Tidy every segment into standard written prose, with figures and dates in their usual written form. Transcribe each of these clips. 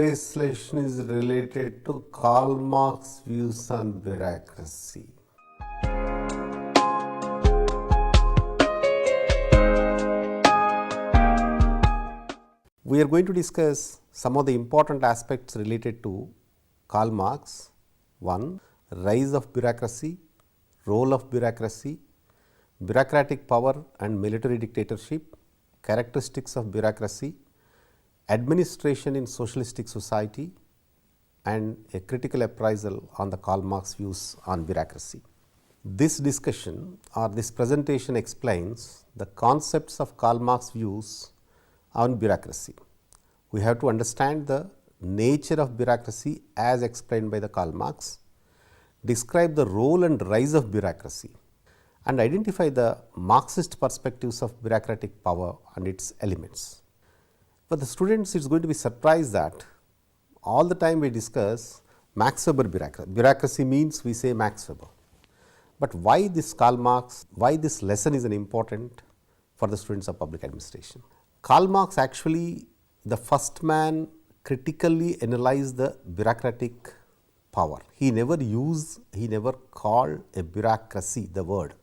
Today's lesson is related to Karl Marx views on bureaucracy. We are going to discuss some of the important aspects related to Karl Marx. 1. Rise of bureaucracy, role of bureaucracy, bureaucratic power and military dictatorship, characteristics of bureaucracy, administration in socialistic society, and a critical appraisal on the Karl Marx views on bureaucracy. This discussion or this presentation explains the concepts of Karl Marx views on bureaucracy. We have to understand the nature of bureaucracy as explained by the Karl Marx, describe the role and rise of bureaucracy, and identify the Marxist perspectives of bureaucratic power and its elements. For the students, it is going to be surprised that all the time we discuss Max Weber bureaucracy. Bureaucracy means we say Max Weber. But why this Karl Marx, why this lesson is important for the students of public administration? Karl Marx actually the first man critically analyzed the bureaucratic power. He never called a bureaucracy the word,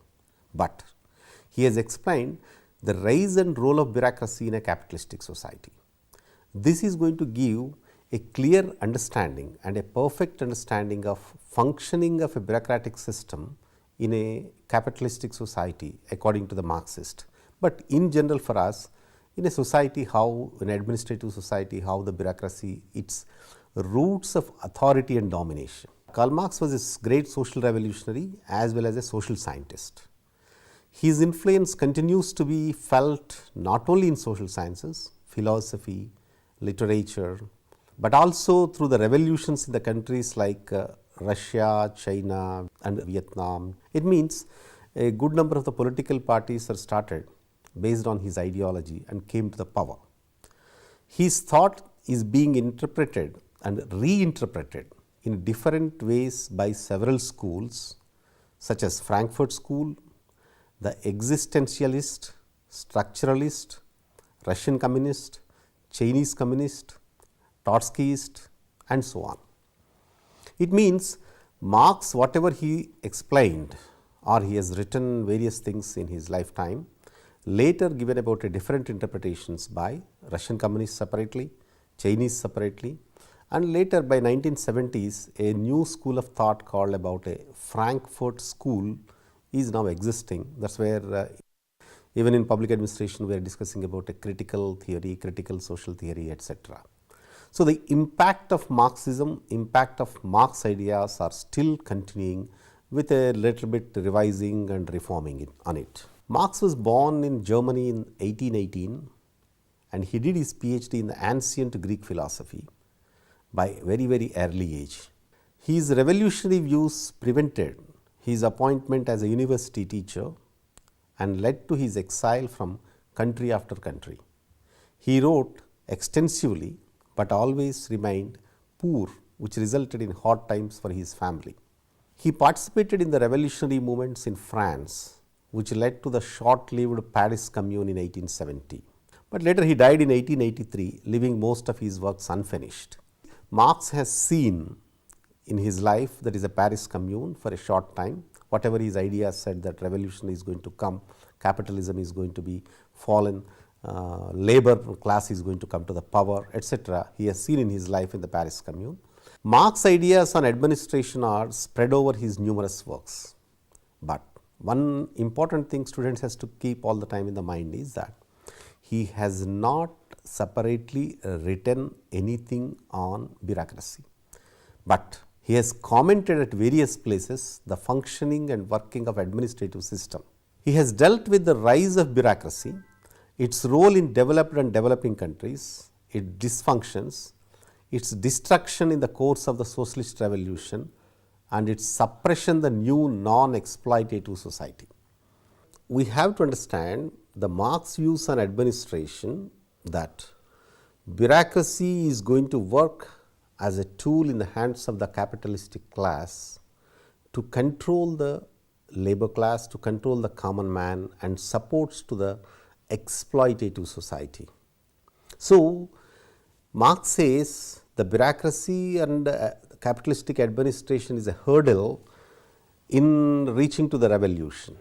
but he has explained the rise and role of bureaucracy in a capitalistic society. This is going to give a clear understanding and a perfect understanding of functioning of a bureaucratic system in a capitalistic society according to the Marxist. But in general for us, in a society, how an administrative society, how the bureaucracy, its roots of authority and domination. Karl Marx was a great social revolutionary as well as a social scientist. His influence continues to be felt not only in social sciences, philosophy, literature, but also through the revolutions in the countries like Russia, China and Vietnam. It means a good number of the political parties are started based on his ideology and came to the power. His thought is being interpreted and reinterpreted in different ways by several schools such as Frankfurt School, the existentialist, structuralist, Russian communist, Chinese communist, Trotskyist and so on. It means Marx, whatever he explained or he has written various things in his lifetime, later given about a different interpretations by Russian communists separately, Chinese separately, and later by 1970s a new school of thought called about a Frankfurt School is now existing. That is where even in public administration we are discussing about a critical theory, critical social theory, etc. So, the impact of Marxism, impact of Marx ideas are still continuing with a little bit revising and reforming on it. Marx was born in Germany in 1818 and he did his PhD in the ancient Greek philosophy by very early age. His revolutionary views prevented his appointment as a university teacher and led to his exile from country after country. He wrote extensively but always remained poor, which resulted in hard times for his family. He participated in the revolutionary movements in France, which led to the short-lived Paris Commune in 1870. But later he died in 1883, leaving most of his works unfinished. Marx has seen in his life that is a Paris Commune for a short time. Whatever his ideas said that revolution is going to come, capitalism is going to be fallen, labor class is going to come to the power, etc. He has seen in his life in the Paris Commune. Marx's ideas on administration are spread over his numerous works. But one important thing students has to keep all the time in the mind is that he has not separately written anything on bureaucracy, but he has commented at various places the functioning and working of administrative system. He has dealt with the rise of bureaucracy, its role in developed and developing countries, its dysfunctions, its destruction in the course of the socialist revolution and its suppression the new non-exploitative society. We have to understand the Marx views on administration that bureaucracy is going to work as a tool in the hands of the capitalistic class to control the labor class, to control the common man and supports to the exploitative society. So, Marx says the bureaucracy and capitalistic administration is a hurdle in reaching to the revolution.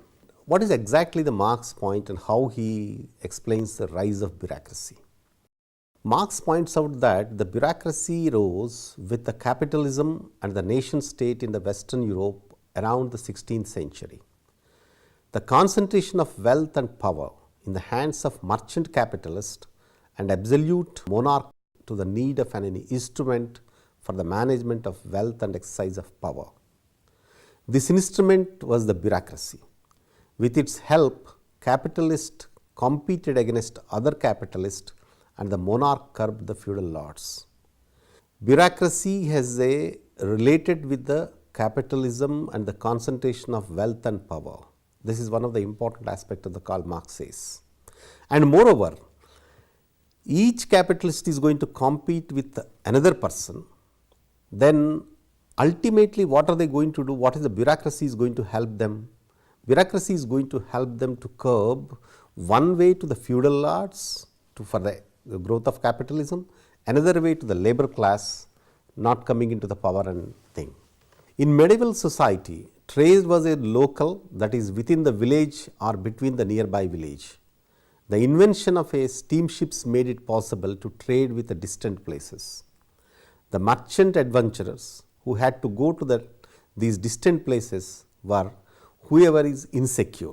What is exactly the Marx point and how he explains the rise of bureaucracy? Marx points out that the bureaucracy rose with the capitalism and the nation state in the Western Europe around the 16th century. The concentration of wealth and power in the hands of merchant capitalist and absolute monarch to the need of an instrument for the management of wealth and exercise of power. This instrument was the bureaucracy. With its help, capitalists competed against other capitalists and the monarch curbed the feudal lords. Bureaucracy has related with the capitalism and the concentration of wealth and power. This is one of the important aspects of the Karl Marx says. And moreover, each capitalist is going to compete with another person. Then ultimately what are they going to do? What is the bureaucracy is going to help them? Bureaucracy is going to help them to curb one way to the feudal lords for the growth of capitalism, another way to the labor class not coming into the power and thing. In medieval society, trade was a local, that is within the village or between the nearby village. The invention of a steamships made it possible to trade with the distant places. The merchant adventurers who had to go to these distant places were whoever is insecure.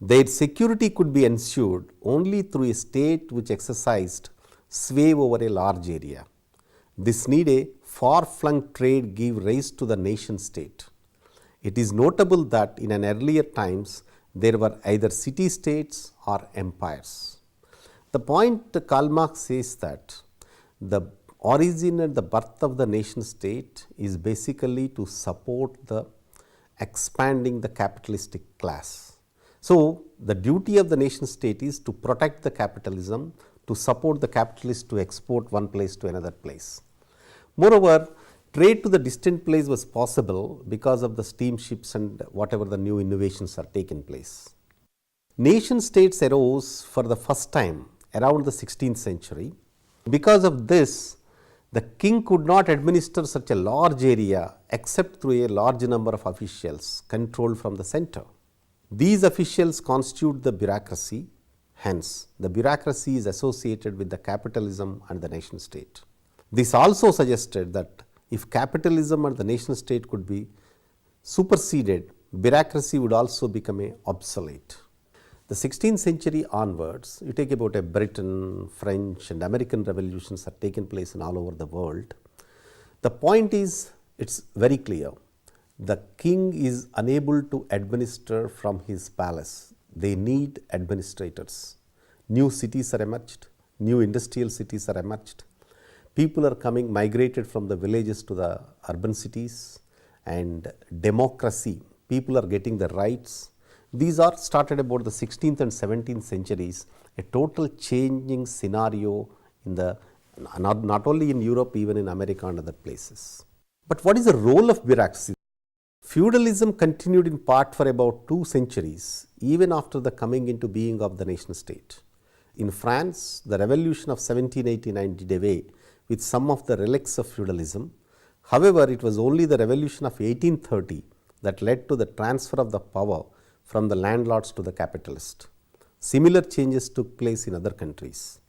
Their security could be ensured only through a state which exercised sway over a large area. This need a far-flung trade gave rise to the nation state. It is notable that in an earlier times there were either city-states or empires. The point Karl Marx says that the origin and the birth of the nation state is basically to support the expanding the capitalistic class. So, the duty of the nation state is to protect the capitalism, to support the capitalists to export one place to another place. Moreover, trade to the distant place was possible because of the steamships and whatever the new innovations are taken place. Nation states arose for the first time around the 16th century. Because of this, the king could not administer such a large area except through a large number of officials controlled from the center. These officials constitute the bureaucracy, hence the bureaucracy is associated with the capitalism and the nation state. This also suggested that if capitalism and the nation state could be superseded, bureaucracy would also become obsolete. The 16th century onwards, you take about a Britain, French and American revolutions have taken place in all over the world. The point is, it's very clear. The king is unable to administer from his palace. They need administrators. New cities are emerged, new industrial cities are emerged. People are coming, migrated from the villages to the urban cities, and democracy, people are getting the rights. These are started about the 16th and 17th centuries, a total changing scenario in the not only in Europe, even in America and other places. But what is the role of bureaucracy? Feudalism continued in part for about 2 centuries, even after the coming into being of the nation state. In France, the revolution of 1789 did away with some of the relics of feudalism. However, it was only the revolution of 1830 that led to the transfer of the power from the landlords to the capitalist. Similar changes took place in other countries.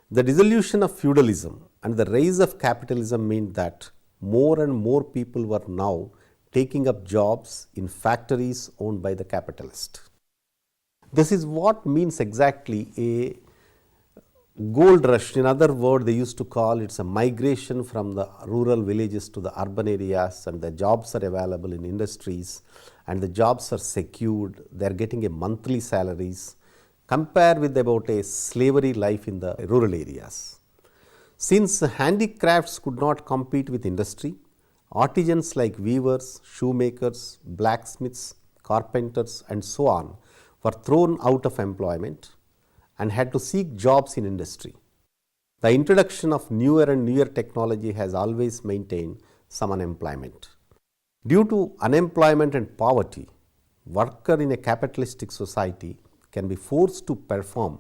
The dissolution of feudalism and the rise of capitalism meant that more and more people were now taking up jobs in factories owned by the capitalist. This is what means exactly a gold rush. In other words, they used to call it a migration from the rural villages to the urban areas, and the jobs are available in industries and the jobs are secured. They are getting a monthly salaries compared with about a slavery life in the rural areas. Since handicrafts could not compete with industry, artisans like weavers, shoemakers, blacksmiths, carpenters and so on were thrown out of employment and had to seek jobs in industry. The introduction of newer and newer technology has always maintained some unemployment. Due to unemployment and poverty, worker in a capitalistic society can be forced to perform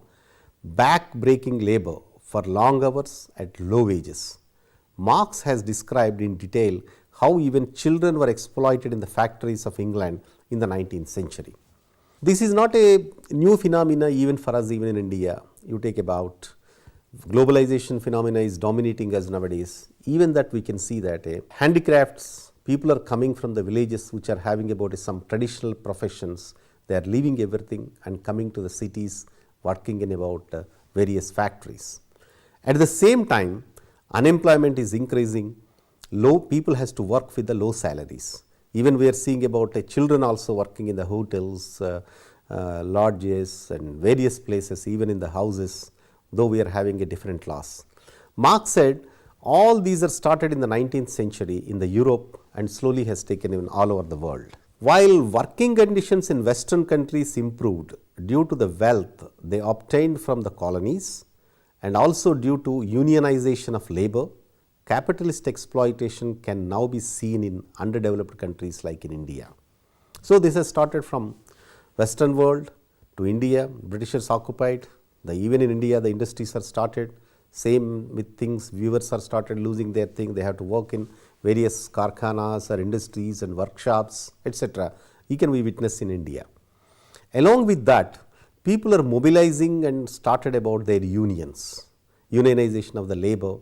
back-breaking labor for long hours at low wages. Marx has described in detail how even children were exploited in the factories of England in the 19th century. This is not a new phenomena even for us, even in India. You take about globalization phenomena is dominating us nowadays. Even that we can see that handicrafts, people are coming from the villages which are having about some traditional professions. They are leaving everything and coming to the cities, working in about various factories. At the same time, unemployment is increasing. Low people has to work with the low salaries. Even we are seeing about children also working in the hotels, lodges and various places, even in the houses, though we are having a different laws. Marx said all these are started in the 19th century in the Europe and slowly has taken even all over the world. While working conditions in Western countries improved due to the wealth they obtained from the colonies and also due to unionization of labor, capitalist exploitation can now be seen in underdeveloped countries like in India. So, this has started from Western world to India, Britishers occupied, even in India the industries are started, same with things, viewers are started losing their thing, they have to work in various karkhanas or industries and workshops, etc. Even we witness in India. Along with that, people are mobilizing and started about their unions, unionization of the labor,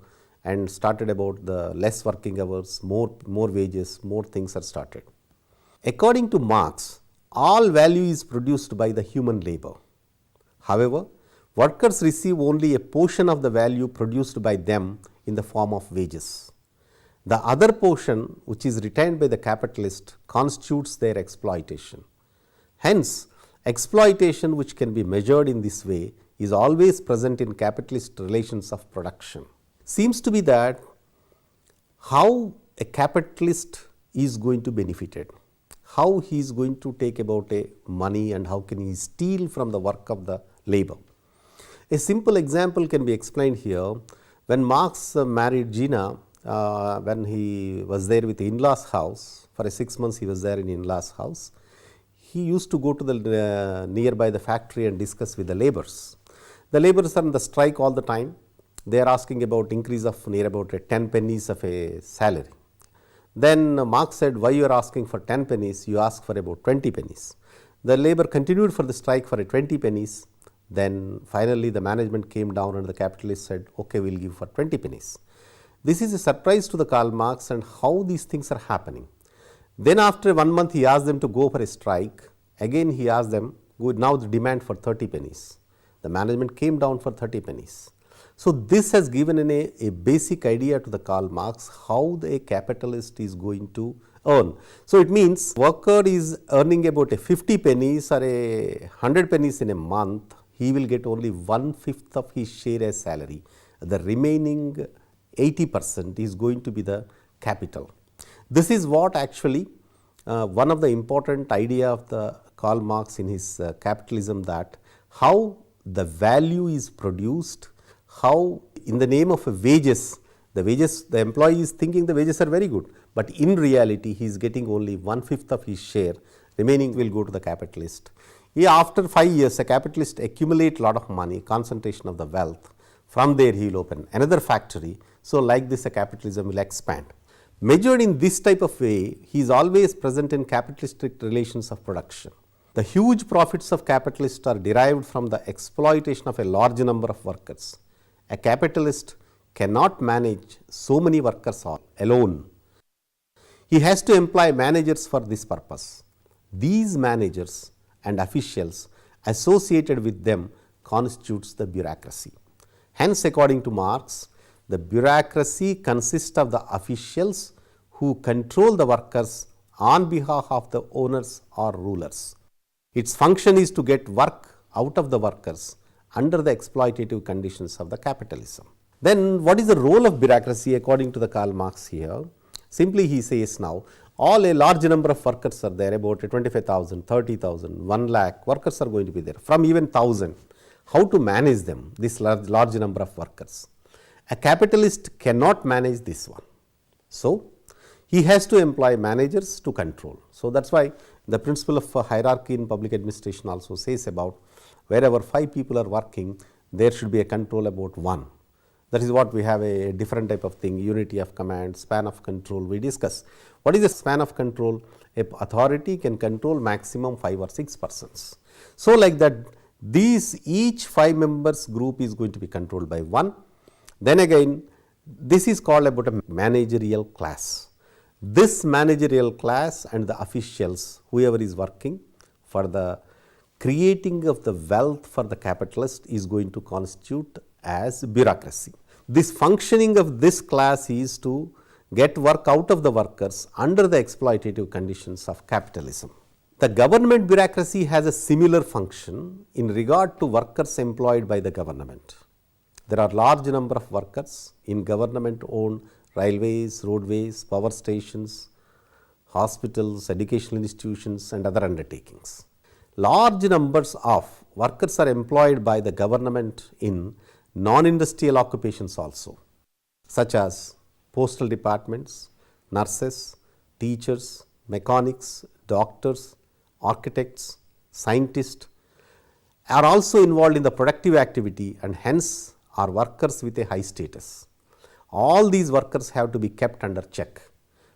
and started about the less working hours, more wages, more things are started. According to Marx, all value is produced by the human labor. However, workers receive only a portion of the value produced by them in the form of wages. The other portion, which is retained by the capitalist, constitutes their exploitation. Hence, exploitation which can be measured in this way is always present in capitalist relations of production. Seems to be that how a capitalist is going to benefited, how he is going to take about a money and how can he steal from the work of the labor. A simple example can be explained here. When Marx married Gina, when he was there with the in-laws house, for 6 months he was there in in-laws house, he used to go to the nearby the factory and discuss with the laborers. The laborers are on the strike all the time. They are asking about increase of near about 10 pennies of a salary. Then Marx said, why you are asking for 10 pennies, you ask for about 20 pennies. The labor continued for the strike for 20 pennies. Then finally the management came down and the capitalist said, okay, we will give for 20 pennies. This is a surprise to the Karl Marx and how these things are happening. Then after 1 month he asked them to go for a strike. Again he asked them, now the demand for 30 pennies. The management came down for 30 pennies. So, this has given a basic idea to the Karl Marx how a capitalist is going to earn. So, it means worker is earning about 50 pennies or 100 pennies in a month, he will get only 1/5 of his share as salary. The remaining 80% is going to be the capital. This is what actually one of the important idea of the Karl Marx in his capitalism, that how the value is produced, how in the name of wages, the employee is thinking the wages are very good, but in reality he is getting only 1/5 of his share, remaining will go to the capitalist. After 5 years, a capitalist accumulate lot of money, concentration of the wealth, from there he will open another factory. So, like this a capitalism will expand. Measured in this type of way, he is always present in capitalistic relations of production. The huge profits of capitalists are derived from the exploitation of a large number of workers. A capitalist cannot manage so many workers alone. He has to employ managers for this purpose. These managers and officials associated with them constitutes the bureaucracy. Hence, according to Marx, the bureaucracy consists of the officials who control the workers on behalf of the owners or rulers. Its function is to get work out of the workers under the exploitative conditions of the capitalism. Then what is the role of bureaucracy according to the Karl Marx here? Simply he says now, all a large number of workers are there, about 25,000, 30,000, 1 lakh workers are going to be there, from even 1,000. How to manage them, this large number of workers? A capitalist cannot manage this one. So, he has to employ managers to control. So, that is why the principle of hierarchy in public administration also says about wherever 5 people are working, there should be a control about 1. That is what we have a different type of thing, unity of command, span of control we discuss. What is the span of control? A authority can control maximum 5 or 6 persons. So, like that these each 5 members group is going to be controlled by one. Then again this is called about a managerial class. This managerial class and the officials, whoever is working for the creating of the wealth for the capitalist, is going to constitute as bureaucracy. This functioning of this class is to get work out of the workers under the exploitative conditions of capitalism. The government bureaucracy has a similar function in regard to workers employed by the government. There are large number of workers in government owned railways, roadways, power stations, hospitals, educational institutions and other undertakings. Large numbers of workers are employed by the government in non-industrial occupations also, such as postal departments, nurses, teachers, mechanics, doctors, architects, scientists are also involved in the productive activity and hence are workers with a high status. All these workers have to be kept under check.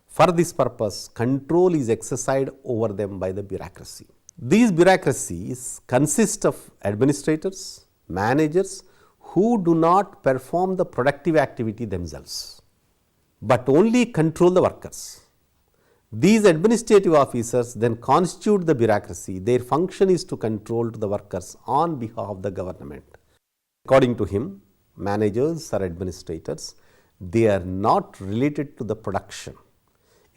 For this purpose, control is exercised over them by the bureaucracy. These bureaucracies consist of administrators, managers who do not perform the productive activity themselves, but only control the workers. These administrative officers then constitute the bureaucracy. Their function is to control the workers on behalf of the government. According to him, managers or administrators, they are not related to the production.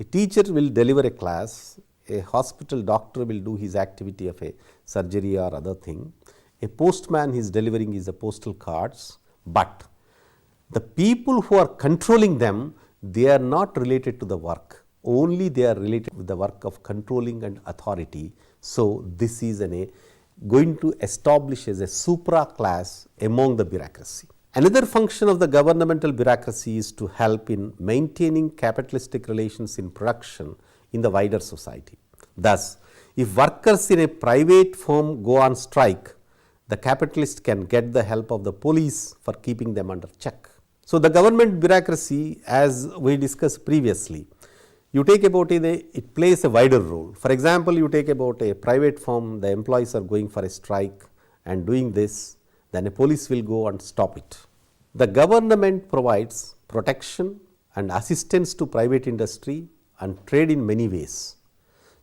A teacher will deliver a class, a hospital doctor will do his activity of a surgery or other thing, a postman is delivering his postal cards, but the people who are controlling them, they are not related to the work, only they are related with the work of controlling and authority. So, this is going to establish as a supra class among the bureaucracy. Another function of the governmental bureaucracy is to help in maintaining capitalistic relations in production in the wider society. Thus, if workers in a private firm go on strike, the capitalist can get the help of the police for keeping them under check. So, the government bureaucracy, as we discussed previously, you take about it plays a wider role. For example, you take about a private firm, the employees are going for a strike and doing this, then a police will go and stop it. The government provides protection and assistance to private industry and trade in many ways.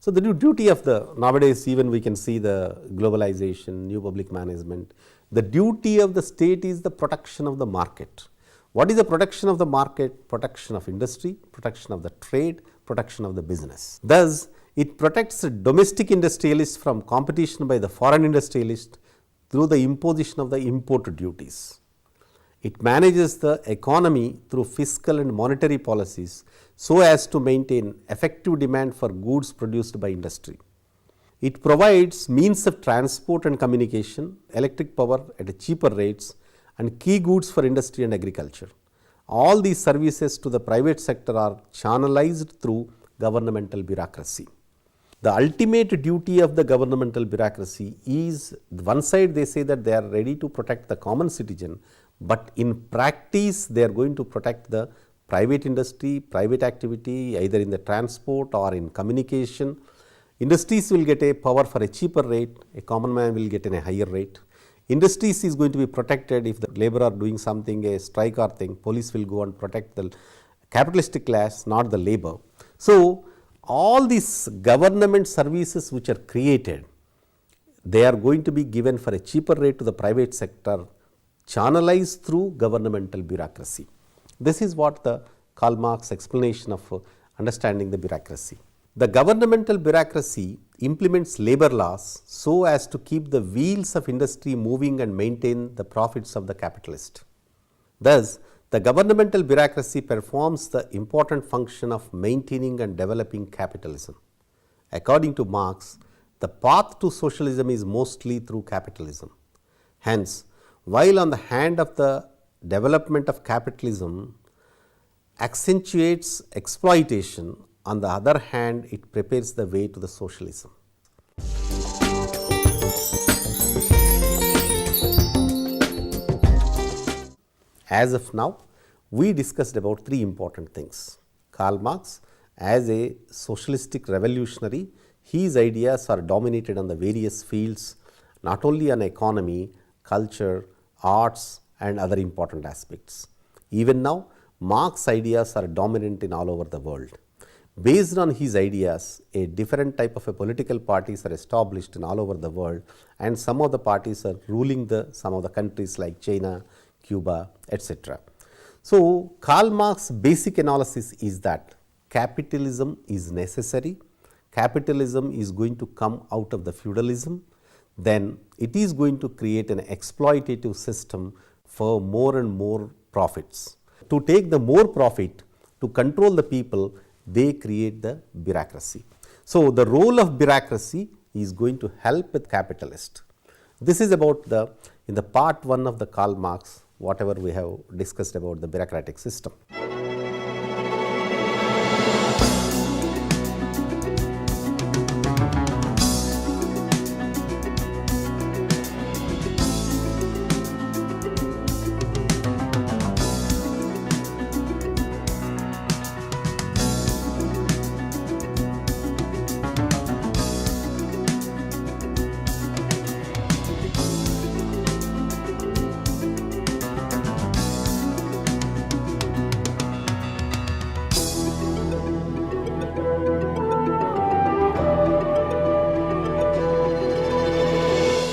So, the duty of nowadays even we can see the globalization, new public management, the duty of the state is the protection of the market. What is the protection of the market? Protection of industry, protection of the trade, protection of the business. Thus, it protects domestic industrialists from competition by the foreign industrialists through the imposition of the import duties. It manages the economy through fiscal and monetary policies so as to maintain effective demand for goods produced by industry. It provides means of transport and communication, electric power at cheaper rates and key goods for industry and agriculture. All these services to the private sector are channelized through governmental bureaucracy. The ultimate duty of the governmental bureaucracy is, one side they say that they are ready to protect the common citizen, but in practice they are going to protect the private industry, private activity either in the transport or in communication. Industries will get a power for a cheaper rate, a common man will get in a higher rate. Industries is going to be protected if the labor are doing something, a strike or thing, police will go and protect the capitalistic class, not the labor. So, all these government services which are created, they are going to be given for a cheaper rate to the private sector, channelized through governmental bureaucracy. This is what the Karl Marx explanation of understanding the bureaucracy. The governmental bureaucracy implements labor laws so as to keep the wheels of industry moving and maintain the profits of the capitalist. Thus, the governmental bureaucracy performs the important function of maintaining and developing capitalism. According to Marx, the path to socialism is mostly through capitalism. Hence, while on the hand of the development of capitalism accentuates exploitation, on the other hand, it prepares the way to the socialism. As of now, we discussed about three important things. Karl Marx, as a socialistic revolutionary, his ideas are dominated on the various fields, not only on economy, culture, arts and other important aspects. Even now, Marx's ideas are dominant in all over the world. Based on his ideas, a different type of a political parties are established in all over the world, and some of the parties are ruling some of the countries like China, Cuba, etc. So, Karl Marx's basic analysis is that capitalism is necessary, capitalism is going to come out of the feudalism, then it is going to create an exploitative system for more and more profits. To take the more profit, to control the people, they create the bureaucracy. So, the role of bureaucracy is going to help with capitalist. This is about in the part 1 of the Karl Marx, whatever we have discussed about the bureaucratic system.